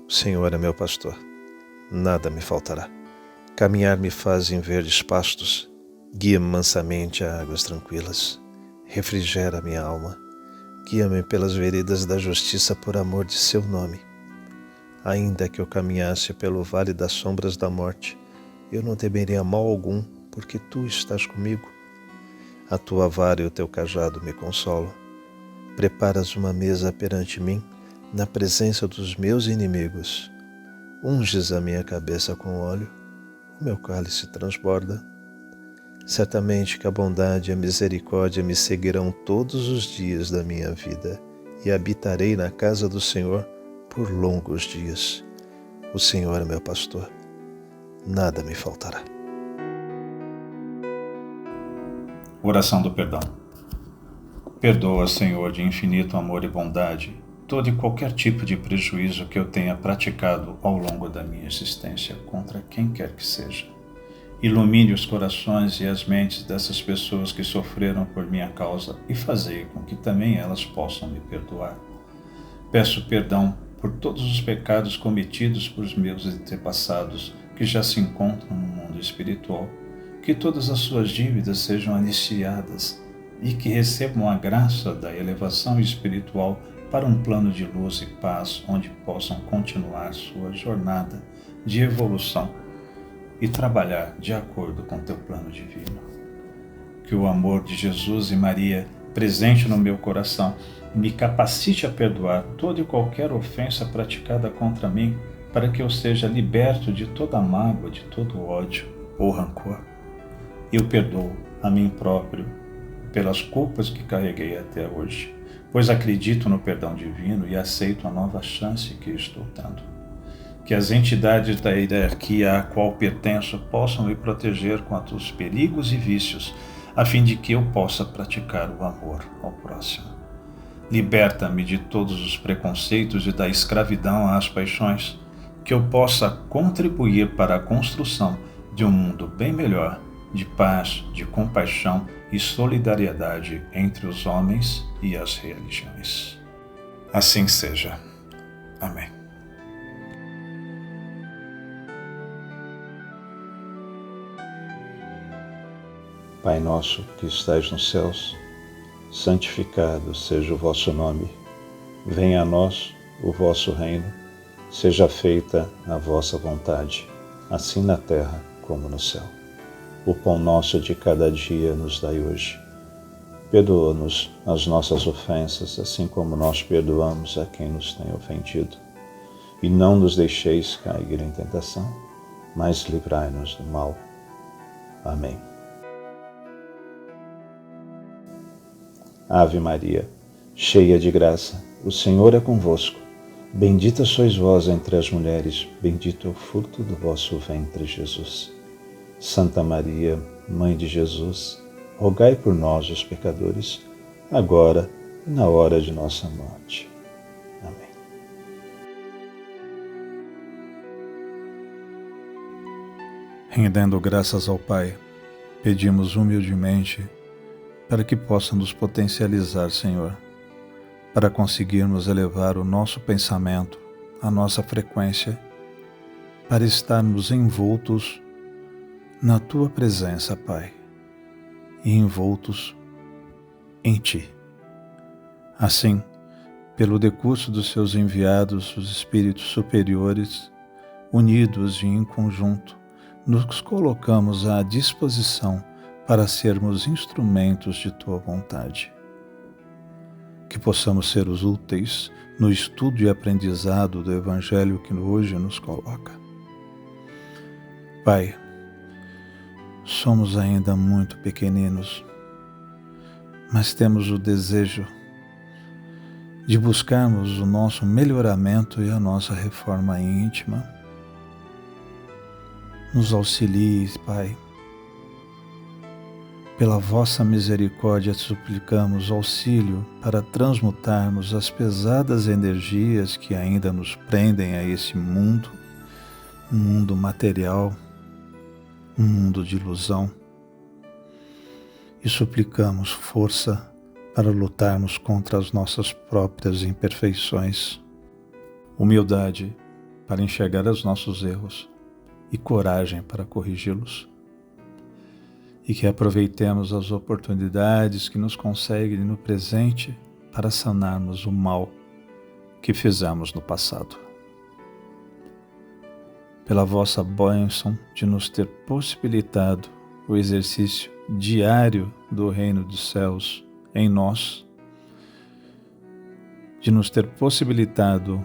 O Senhor é meu pastor, nada me faltará. Caminhar me faz em verdes pastos, guia-me mansamente a águas tranquilas. Refrigera minha alma, guia-me pelas veredas da justiça por amor de seu nome. Ainda que eu caminhasse pelo vale das sombras da morte, eu não temeria mal algum, porque tu estás comigo. A tua vara e o teu cajado me consolam. Preparas uma mesa perante mim, na presença dos meus inimigos. Unges a minha cabeça com óleo, o meu cálice transborda. Certamente que a bondade e a misericórdia me seguirão todos os dias da minha vida, e habitarei na casa do Senhor por longos dias. O Senhor é meu pastor, nada me faltará. Oração do perdão. Perdoa, Senhor, de infinito amor e bondade, todo e qualquer tipo de prejuízo que eu tenha praticado ao longo da minha existência contra quem quer que seja. Ilumine os corações e as mentes dessas pessoas que sofreram por minha causa e fazei com que também elas possam me perdoar. Peço perdão por todos os pecados cometidos por meus antepassados que já se encontram no mundo espiritual, que todas as suas dívidas sejam anistiadas e que recebam a graça da elevação espiritual para um plano de luz e paz onde possam continuar sua jornada de evolução e trabalhar de acordo com teu plano divino. Que o amor de Jesus e Maria, presente no meu coração, me capacite a perdoar toda e qualquer ofensa praticada contra mim, para que eu seja liberto de toda mágoa, de todo ódio ou rancor. Eu perdoo a mim próprio pelas culpas que carreguei até hoje, pois acredito no perdão divino e aceito a nova chance que estou tendo. Que as entidades da hierarquia a qual pertenço possam me proteger contra os perigos e vícios, a fim de que eu possa praticar o amor ao próximo. Liberta-me de todos os preconceitos e da escravidão às paixões, que eu possa contribuir para a construção de um mundo bem melhor, de paz, de compaixão e solidariedade entre os homens e as religiões. Assim seja. Amém. Pai nosso que estais nos céus, santificado seja o vosso nome. Venha a nós o vosso reino, seja feita a vossa vontade, assim na terra como no céu. O pão nosso de cada dia nos dai hoje. Perdoa-nos as nossas ofensas, assim como nós perdoamos a quem nos tem ofendido. E não nos deixeis cair em tentação, mas livrai-nos do mal. Amém. Ave Maria, cheia de graça, o Senhor é convosco. Bendita sois vós entre as mulheres, bendito é o fruto do vosso ventre, Jesus. Santa Maria, Mãe de Jesus, rogai por nós, os pecadores, agora e na hora de nossa morte. Amém. Rendendo graças ao Pai, pedimos humildemente para que possa nos potencializar, Senhor, para conseguirmos elevar o nosso pensamento, a nossa frequência, para estarmos envoltos na Tua presença, Pai, e envoltos em Ti. Assim, pelo decurso dos Seus enviados, os Espíritos superiores, unidos e em conjunto, nos colocamos à disposição para sermos instrumentos de Tua vontade. Que possamos ser os úteis no estudo e aprendizado do Evangelho que hoje nos coloca. Pai, somos ainda muito pequeninos, mas temos o desejo de buscarmos o nosso melhoramento e a nossa reforma íntima. Nos auxilie, Pai. Pela vossa misericórdia suplicamos auxílio para transmutarmos as pesadas energias que ainda nos prendem a esse mundo, um mundo material, um mundo de ilusão. E suplicamos força para lutarmos contra as nossas próprias imperfeições, humildade para enxergar os nossos erros e coragem para corrigi-los. E que aproveitemos as oportunidades que nos concedem no presente para sanarmos o mal que fizemos no passado. Pela vossa bênção de nos ter possibilitado o exercício diário do reino dos céus em nós, de nos ter possibilitado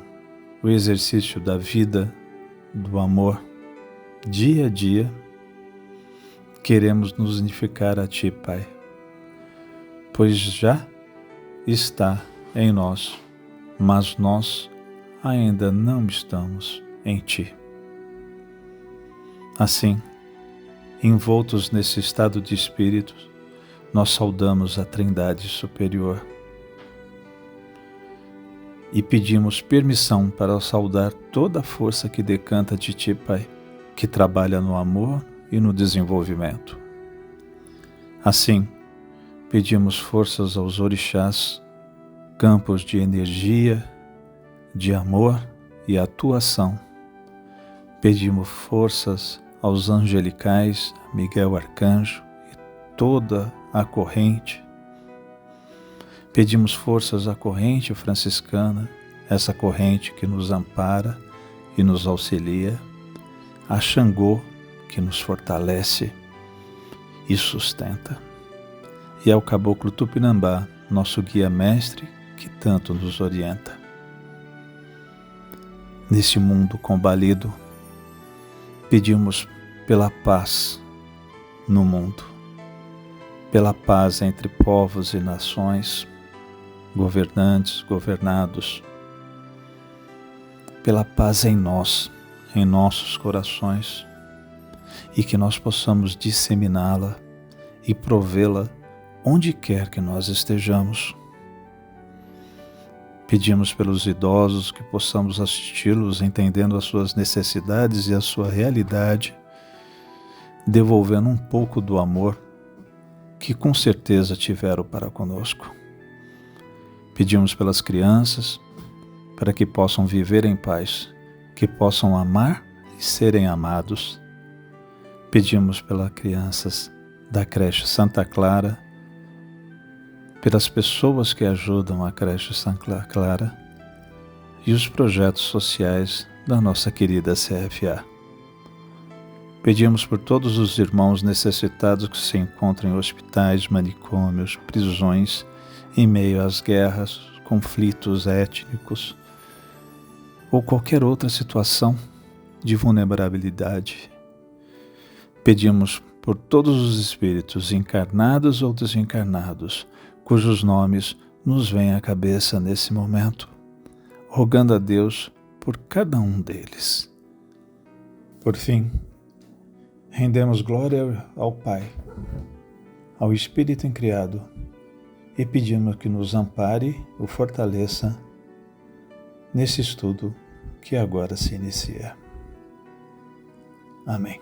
o exercício da vida, do amor, dia a dia, queremos nos unificar a Ti, Pai, pois já está em nós, mas nós ainda não estamos em Ti. Assim, envoltos nesse estado de espírito, nós saudamos a Trindade Superior e pedimos permissão para saudar toda a força que decanta de Ti, Pai, que trabalha no amor e no desenvolvimento. Assim, pedimos forças aos orixás, campos de energia, de amor e atuação. Pedimos forças aos angelicais, Miguel Arcanjo e toda a corrente. Pedimos forças à corrente franciscana, essa corrente que nos ampara e nos auxilia, a Xangô, que nos fortalece e sustenta, e ao Caboclo Tupinambá, nosso guia mestre, que tanto nos orienta. Nesse mundo combalido, pedimos pela paz no mundo, pela paz entre povos e nações, governantes, governados, pela paz em nós, em nossos corações, e que nós possamos disseminá-la e provê-la onde quer que nós estejamos. Pedimos pelos idosos que possamos assisti-los entendendo as suas necessidades e a sua realidade, devolvendo um pouco do amor que com certeza tiveram para conosco. Pedimos pelas crianças, para que possam viver em paz, que possam amar e serem amados. Pedimos pelas crianças da creche Santa Clara, pelas pessoas que ajudam a creche Santa Clara e os projetos sociais da nossa querida CFA. Pedimos por todos os irmãos necessitados que se encontram em hospitais, manicômios, prisões, em meio às guerras, conflitos étnicos ou qualquer outra situação de vulnerabilidade. Pedimos por todos os espíritos encarnados ou desencarnados, cujos nomes nos vêm à cabeça nesse momento, rogando a Deus por cada um deles. Por fim, rendemos glória ao Pai, ao Espírito Incriado, e pedimos que nos ampare ou fortaleça nesse estudo que agora se inicia. Amém.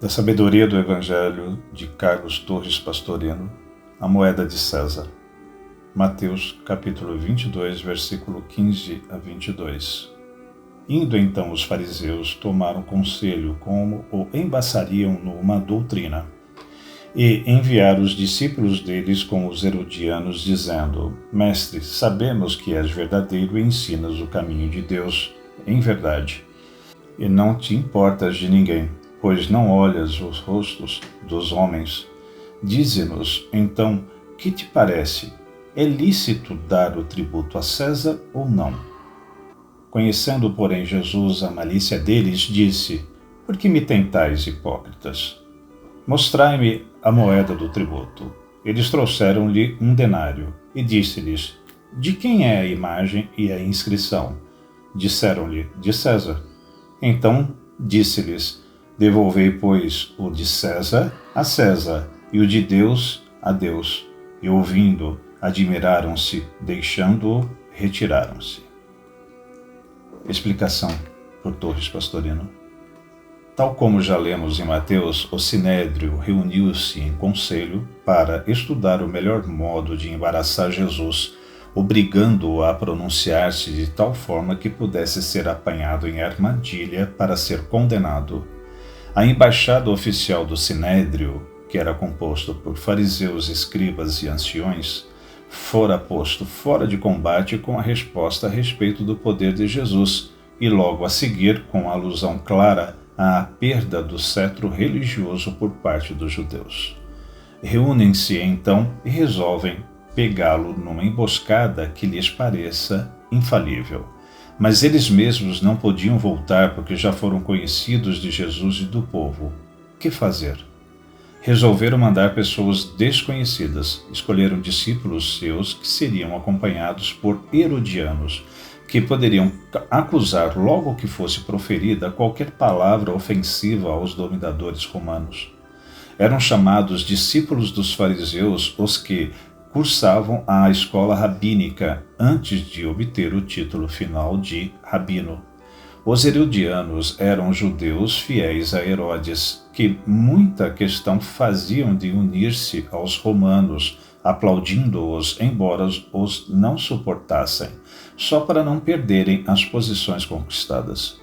Da sabedoria do Evangelho de Carlos Torres Pastorino, a moeda de César. Mateus, capítulo 22, versículo 15 a 22. Indo então os fariseus, tomaram conselho como o embaçariam numa doutrina, e enviaram os discípulos deles com os herodianos, dizendo: Mestre, sabemos que és verdadeiro e ensinas o caminho de Deus em verdade, e não te importas de ninguém, pois não olhas os rostos dos homens. Dize-nos, então, que te parece? É lícito dar o tributo a César ou não? Conhecendo, porém, Jesus a malícia deles, disse: Por que me tentais, hipócritas? Mostrai-me a moeda do tributo. Eles trouxeram-lhe um denário, e disse-lhes: De quem é a imagem e a inscrição? Disseram-lhe: De César. Então disse-lhes: Devolvei, pois, o de César a César, e o de Deus a Deus. E ouvindo, admiraram-se, deixando-o, retiraram-se. Explicação por Torres Pastorino. Tal como já lemos em Mateus, o Sinédrio reuniu-se em conselho para estudar o melhor modo de embaraçar Jesus, obrigando-o a pronunciar-se de tal forma que pudesse ser apanhado em armadilha para ser condenado. A embaixada oficial do Sinédrio, que era composto por fariseus, escribas e anciões, fora posto fora de combate com a resposta a respeito do poder de Jesus e logo a seguir com a alusão clara à perda do cetro religioso por parte dos judeus. Reúnem-se então e resolvem pegá-lo numa emboscada que lhes pareça infalível. Mas eles mesmos não podiam voltar porque já foram conhecidos de Jesus e do povo. Que fazer? Resolveram mandar pessoas desconhecidas. Escolheram discípulos seus que seriam acompanhados por herodianos, que poderiam acusar logo que fosse proferida qualquer palavra ofensiva aos dominadores romanos. Eram chamados discípulos dos fariseus os que cursavam a escola rabínica antes de obter o título final de rabino. Os herodianos eram judeus fiéis a Herodes, que muita questão faziam de unir-se aos romanos, aplaudindo-os, embora os não suportassem, só para não perderem as posições conquistadas.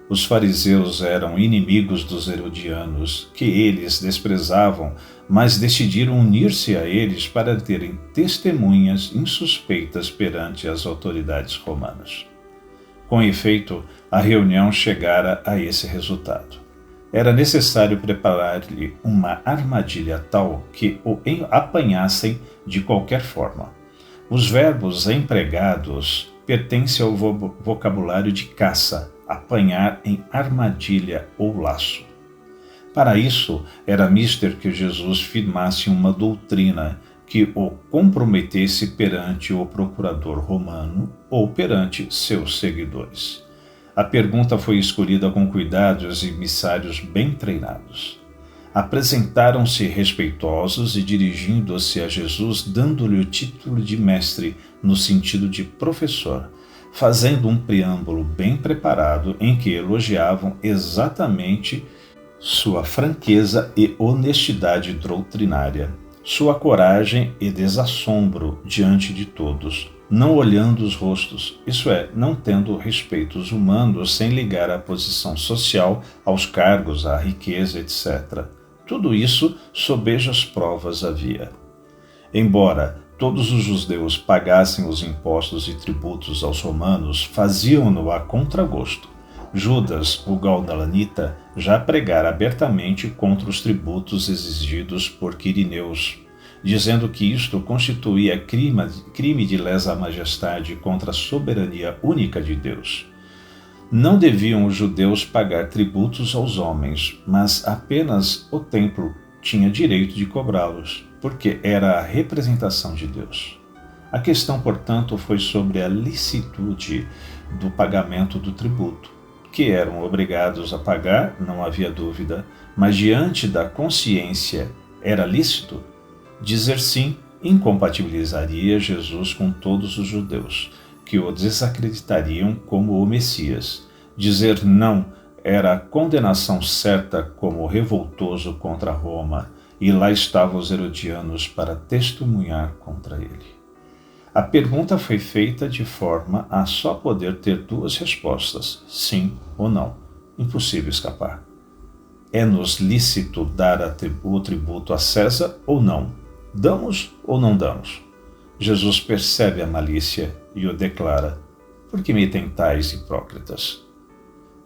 Os fariseus eram inimigos dos herodianos, que eles desprezavam, mas decidiram unir-se a eles para terem testemunhas insuspeitas perante as autoridades romanas. Com efeito, a reunião chegara a esse resultado. Era necessário preparar-lhe uma armadilha tal que o apanhassem de qualquer forma. Os verbos empregados pertencem ao vocabulário de caça, apanhar em armadilha ou laço. Para isso, era mister que Jesus firmasse uma doutrina que o comprometesse perante o procurador romano ou perante seus seguidores. A pergunta foi escolhida com cuidado e os emissários bem treinados. Apresentaram-se respeitosos e dirigindo-se a Jesus, dando-lhe o título de mestre no sentido de professor, fazendo um preâmbulo bem preparado em que elogiavam exatamente sua franqueza e honestidade doutrinária, sua coragem e desassombro diante de todos, não olhando os rostos, isso é, não tendo respeitos humanos sem ligar a posição social aos cargos, à riqueza, etc. Tudo isso sobejas provas havia. Embora todos os judeus pagassem os impostos e tributos aos romanos, faziam-no a contragosto. Judas, o Gaudalanita, já pregara abertamente contra os tributos exigidos por Quirineus, dizendo que isto constituía crime de lesa majestade contra a soberania única de Deus. Não deviam os judeus pagar tributos aos homens, mas apenas o templo tinha direito de cobrá-los, porque era a representação de Deus. A questão, portanto, foi sobre a licitude do pagamento do tributo, que eram obrigados a pagar, não havia dúvida, mas diante da consciência era lícito? Dizer sim incompatibilizaria Jesus com todos os judeus, que o desacreditariam como o Messias. Dizer não era a condenação certa como revoltoso contra Roma, e lá estavam os herodianos para testemunhar contra ele. A pergunta foi feita de forma a só poder ter duas respostas, sim ou não. Impossível escapar. É-nos lícito dar o tributo a César ou não? Damos ou não damos? Jesus percebe a malícia e o declara: por que me tentais, hipócritas?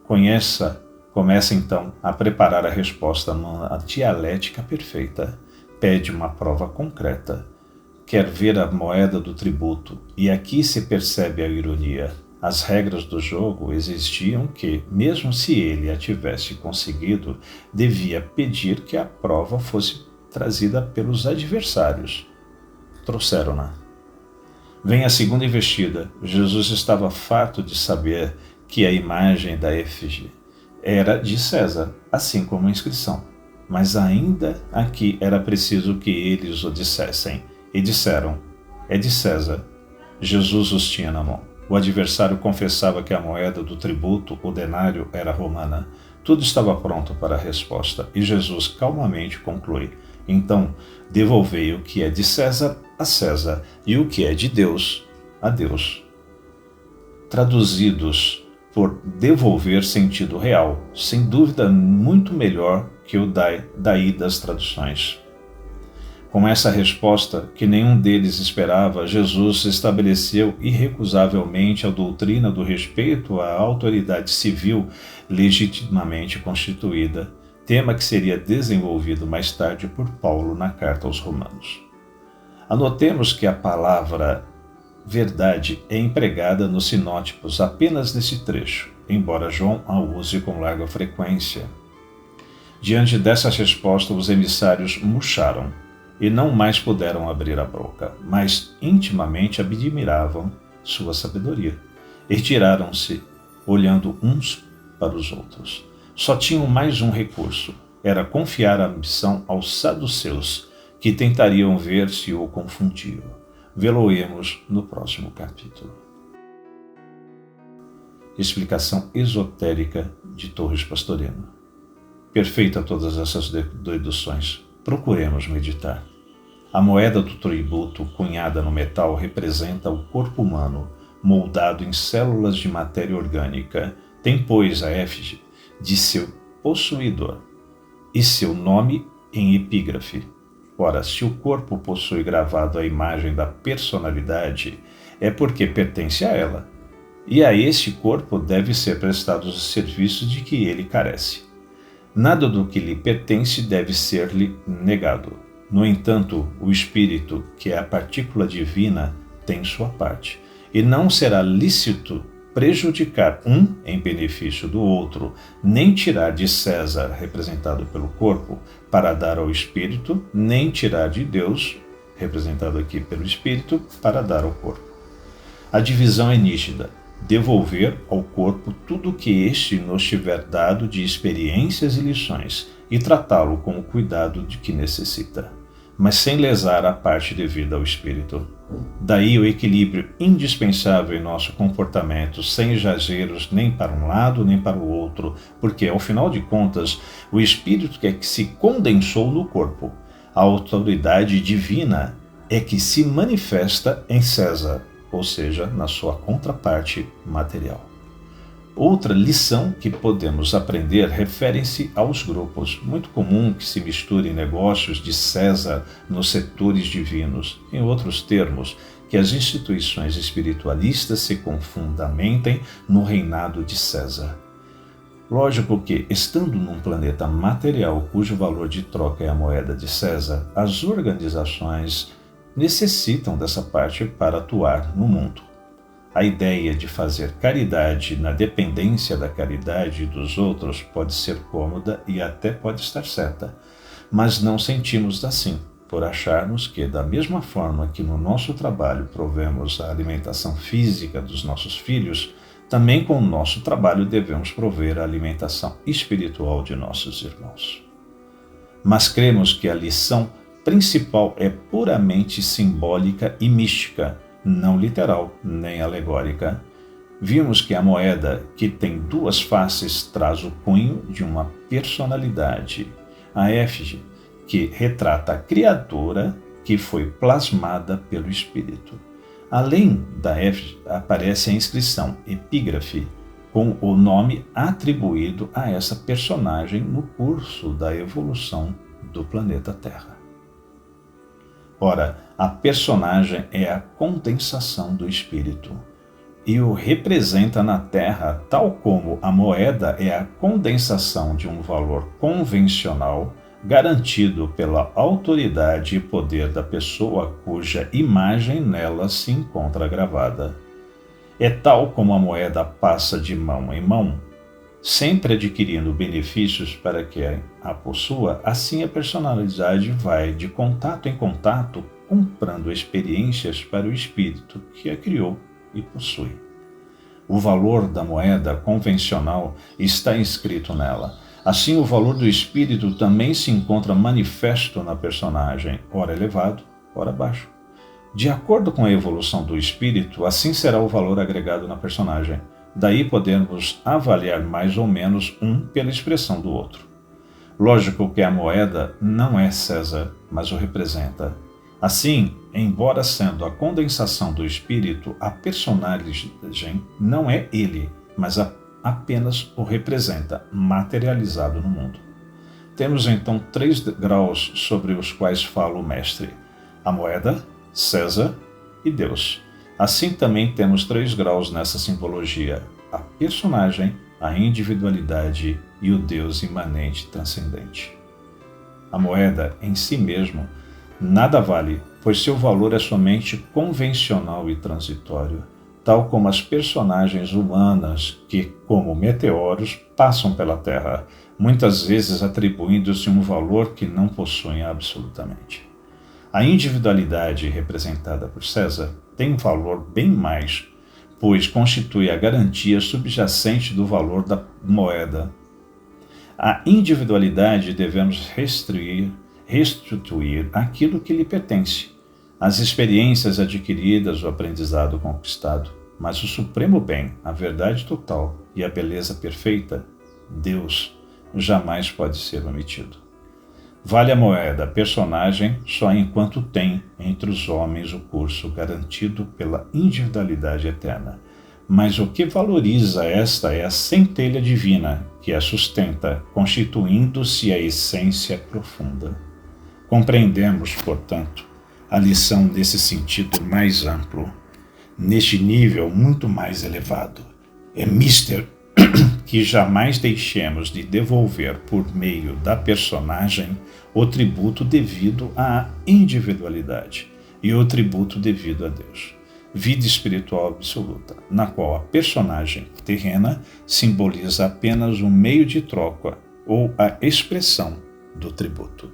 Começa então a preparar a resposta numa dialética perfeita. Pede uma prova concreta. Quer ver a moeda do tributo, e aqui se percebe a ironia. As regras do jogo exigiam que, mesmo se ele a tivesse conseguido, devia pedir que a prova fosse trazida pelos adversários. Trouxeram-na. Vem a segunda investida. Jesus estava farto de saber que a imagem da efígie era de César, assim como a inscrição. Mas ainda aqui era preciso que eles o dissessem. E disseram: é de César. Jesus os tinha na mão. O adversário confessava que a moeda do tributo, o denário, era romana. Tudo estava pronto para a resposta, e Jesus calmamente conclui: então, devolvei o que é de César a César, e o que é de Deus a Deus, traduzidos por devolver sentido real, sem dúvida muito melhor que o daí das traduções. Com essa resposta, que nenhum deles esperava, Jesus estabeleceu irrecusavelmente a doutrina do respeito à autoridade civil legitimamente constituída, tema que seria desenvolvido mais tarde por Paulo na carta aos Romanos. Anotemos que a palavra verdade é empregada nos sinótipos apenas nesse trecho, embora João a use com larga frequência. Diante dessa resposta, os emissários murcharam e não mais puderam abrir a boca, mas intimamente admiravam sua sabedoria. E retiraram-se, olhando uns para os outros. Só tinham mais um recurso, era confiar a missão aos saduceus, que tentariam ver se o confundiam. Vê-lo-emos no próximo capítulo. Explicação esotérica de Torres Pastorino. Perfeita todas essas deduções. Procuremos meditar. A moeda do tributo, cunhada no metal, representa o corpo humano, moldado em células de matéria orgânica. Tem, pois, a efígie de seu possuidor e seu nome em epígrafe. Ora, se o corpo possui gravado a imagem da personalidade, é porque pertence a ela, e a este corpo deve ser prestados os serviços de que ele carece. Nada do que lhe pertence deve ser-lhe negado. No entanto, o espírito, que é a partícula divina, tem sua parte, e não será lícito prejudicar um em benefício do outro, nem tirar de César, representado pelo corpo, para dar ao espírito, nem tirar de Deus, representado aqui pelo espírito, para dar ao corpo. A divisão é nítida. Devolver ao corpo tudo o que este nos tiver dado de experiências e lições, e tratá-lo com o cuidado de que necessita, mas sem lesar a parte devida ao espírito. Daí o equilíbrio indispensável em nosso comportamento, sem exageros nem para um lado nem para o outro, porque, ao final de contas, o espírito é que se condensou no corpo. A autoridade divina é que se manifesta em César, ou seja, na sua contraparte material. Outra lição que podemos aprender refere-se aos grupos. Muito comum que se misturem negócios de César nos setores divinos. Em outros termos, que as instituições espiritualistas se fundamentem no reinado de César. Lógico que, estando num planeta material cujo valor de troca é a moeda de César, as organizações necessitam dessa parte para atuar no mundo. A ideia de fazer caridade na dependência da caridade dos outros pode ser cômoda e até pode estar certa, mas não sentimos assim, por acharmos que, da mesma forma que no nosso trabalho provemos a alimentação física dos nossos filhos, também com o nosso trabalho devemos prover a alimentação espiritual de nossos irmãos. Mas cremos que a lição principal é puramente simbólica e mística, não literal nem alegórica. Vimos que a moeda, que tem duas faces, traz o cunho de uma personalidade. A efígie, que retrata a criatura que foi plasmada pelo Espírito. Além da efígie, aparece a inscrição epígrafe, com o nome atribuído a essa personagem no curso da evolução do planeta Terra. Ora, a personagem é a condensação do Espírito e o representa na Terra, tal como a moeda é a condensação de um valor convencional garantido pela autoridade e poder da pessoa cuja imagem nela se encontra gravada. É tal como a moeda passa de mão em mão, sempre adquirindo benefícios para quem a possua, assim a personalidade vai de contato em contato, comprando experiências para o espírito que a criou e possui. O valor da moeda convencional está inscrito nela. Assim, o valor do espírito também se encontra manifesto na personagem, ora elevado, ora baixo. De acordo com a evolução do espírito, assim será o valor agregado na personagem. Daí podemos avaliar mais ou menos um pela expressão do outro. Lógico que a moeda não é César, mas o representa. Assim, embora sendo a condensação do espírito, a personagem não é ele, mas apenas o representa, materializado no mundo. Temos então 3 graus sobre os quais fala o mestre: a moeda, César e Deus. Assim também temos 3 graus nessa simbologia: a personagem, a individualidade e o Deus imanente transcendente. A moeda em si mesmo nada vale, pois seu valor é somente convencional e transitório, tal como as personagens humanas que, como meteoros, passam pela Terra, muitas vezes atribuindo-se um valor que não possuem absolutamente. A individualidade representada por César tem um valor bem mais, pois constitui a garantia subjacente do valor da moeda. A individualidade devemos restituir aquilo que lhe pertence, as experiências adquiridas, o aprendizado conquistado, mas o supremo bem, a verdade total e a beleza perfeita, Deus, jamais pode ser omitido. Vale a moeda, personagem, só enquanto tem entre os homens o curso garantido pela individualidade eterna. Mas o que valoriza esta é a centelha divina, que a sustenta, constituindo-se a essência profunda. Compreendemos, portanto, a lição nesse sentido mais amplo, neste nível muito mais elevado. É mister que jamais deixemos de devolver por meio da personagem o tributo devido à individualidade e o tributo devido a Deus. Vida espiritual absoluta, na qual a personagem terrena simboliza apenas um meio de troca ou a expressão do tributo.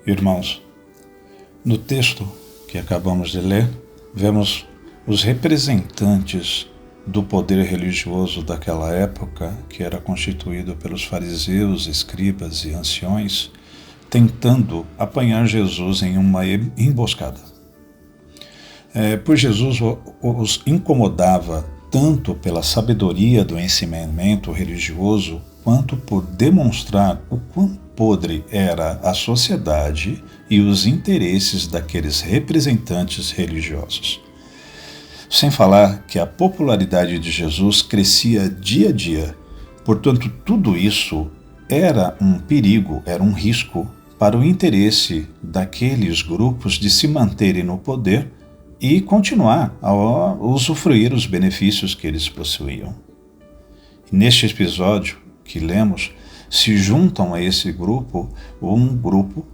Irmãos, no texto que acabamos de ler, vemos os representantes do poder religioso daquela época, que era constituído pelos fariseus, escribas e anciões, tentando apanhar Jesus em uma emboscada. Pois Jesus os incomodava tanto pela sabedoria do ensinamento religioso, quanto por demonstrar o quão podre era a sociedade e os interesses daqueles representantes religiosos. Sem falar que a popularidade de Jesus crescia dia a dia, portanto tudo isso era um perigo, era um risco para o interesse daqueles grupos de se manterem no poder e continuar a usufruir os benefícios que eles possuíam. Neste episódio que lemos, se juntam a esse grupo um grupo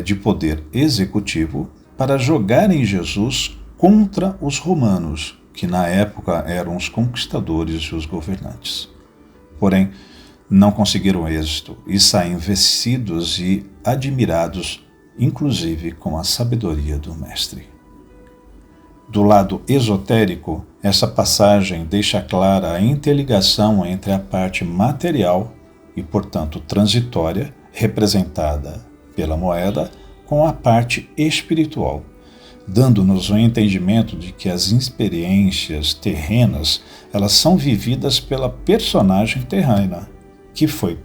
de poder executivo para jogarem Jesus contra os romanos, que na época eram os conquistadores e os governantes. Porém, não conseguiram êxito e saem vencidos e admirados, inclusive com a sabedoria do Mestre. Do lado esotérico, essa passagem deixa clara a interligação entre a parte material e, portanto, transitória, representada pela moeda, com a parte espiritual, dando-nos o entendimento de que as experiências terrenas elas são vividas pela personagem terrena, que foi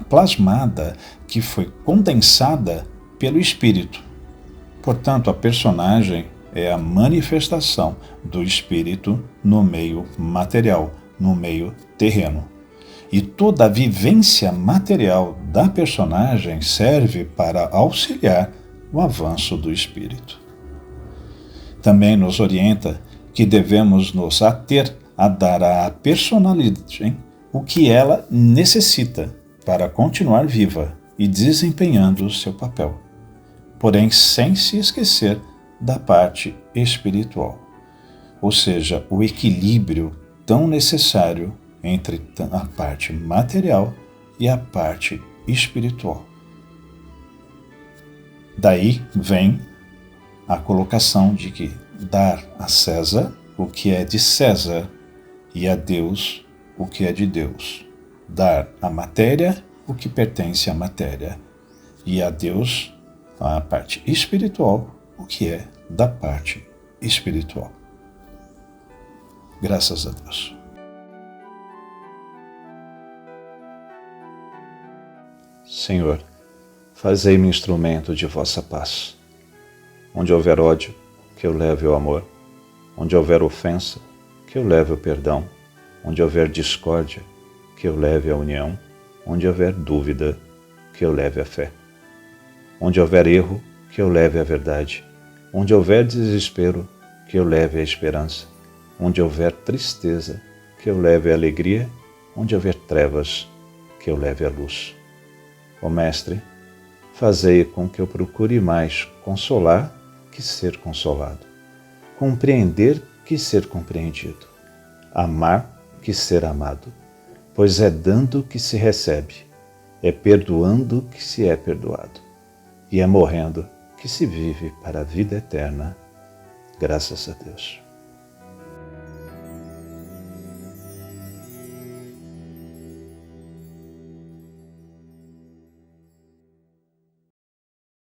plasmada, que foi condensada pelo espírito. Portanto, a personagem é a manifestação do espírito no meio material, no meio terreno. E toda a vivência material da personagem serve para auxiliar o avanço do espírito. Também nos orienta que devemos nos ater a dar à personagem o que ela necessita para continuar viva e desempenhando o seu papel, porém sem se esquecer da parte espiritual, ou seja, o equilíbrio tão necessário entre a parte material e a parte espiritual. Daí vem a colocação de que dar a César o que é de César e a Deus o que é de Deus. Dar à matéria o que pertence à matéria e a Deus, a parte espiritual, o que é da parte espiritual. Graças a Deus. Senhor, fazei-me instrumento de vossa paz. Onde houver ódio, que eu leve o amor. Onde houver ofensa, que eu leve o perdão. Onde houver discórdia, que eu leve a união. Onde houver dúvida, que eu leve a fé. Onde houver erro, que eu leve a verdade. Onde houver desespero, que eu leve a esperança. Onde houver tristeza, que eu leve a alegria. Onde houver trevas, que eu leve a luz. Ó Mestre, fazei com que eu procure mais consolar que ser consolado, compreender que ser compreendido, amar que ser amado, pois é dando que se recebe, é perdoando que se é perdoado, e é morrendo que se vive para a vida eterna. Graças a Deus.